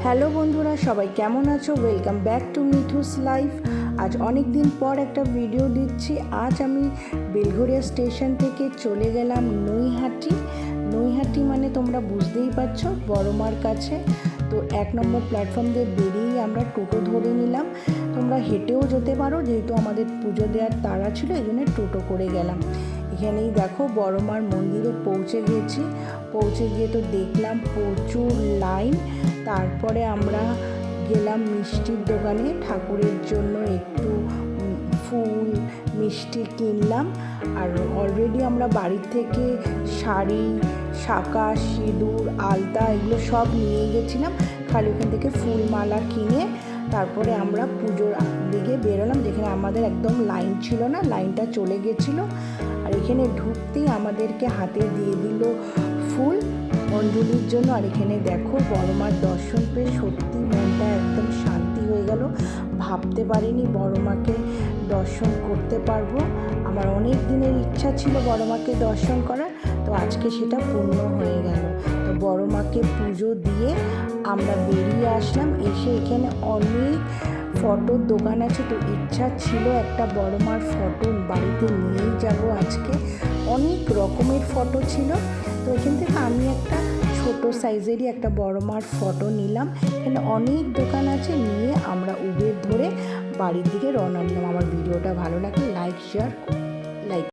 Hello বন্ধুরা, সবাই কেমন আছো? Welcome back to Mithu's life. আজ অনেক দিন পর একটা ভিডিও দিচ্ছি। আজ আমি বেলঘরিয়া স্টেশন থেকে চলে গেলাম নৈহাটি। নৈহাটি মানে তোমরা বুঝতেই পারছো, বড়মার কাছে। তো 1 নম্বর প্ল্যাটফর্ম দিয়ে বেরিয়েই আমরা টোটো ধরে নিলাম। তোমরা হেঁটেও যেতে পারো, যেহেতু আমাদের পুজো দেওয়ার তাড়া ছিল, এই জন্য টোটো করে গেলাম। এখানেই দেখো বড়মার মন্দিরে পৌঁছে গেছি। পৌঁছে গিয়ে তো দেখলাম প্রচুর লাইন। তারপরে আমরা গেলাম মিষ্টির দোকানে, ঠাকুরের জন্য একটু ফুল মিষ্টি কিনলাম। আর অলরেডি আমরা বাড়ির থেকে শাড়ি, শাঁখা, সিঁদুর, আলতা এগুলো সব নিয়ে গেছিলাম। খালি ওখান থেকে ফুলমালা কিনে তারপরে আমরা পুজোর দিকে বেরোলাম, যেখানে আমাদের একদম লাইন ছিল না, লাইনটা চলে গেছিলো। আর এখানে ঢুকতেই আমাদেরকে হাতে দিয়ে দিল ফুল অঞ্জলির জন্য। আর এখানে দেখো বড়মার দর্শন পেয়ে সত্যি মনটা একদম শান্তি হয়ে গেল। ভাবতে পারিনি বড়মাকে দর্শন করতে পারবো। আমার অনেক দিনের ইচ্ছা ছিল বড়মাকে দর্শন করার, তো আজকে সেটা পূর্ণ হয়ে গেল। তো বড়মাকে পুজো দিয়ে আমরা বেরিয়ে আসলাম। এসে এখানে অনেক ফটোর দোকান আছে, তো ইচ্ছা ছিল একটা বড়মার ফটো বাড়িতে নিয়েই যাব আজকে। অনেক রকমের ফটো ছিল, তো এখান থেকে আমি একটা ছোট সাইজেরই একটা বড়মার ফটো নিলাম। এখানে অনেক দোকান আছে, নিয়ে আমরা উবের ধরে বাড়ির দিকে রওনা দিলাম। আমার ভিডিওটা ভালো লাগলে লাইক শেয়ার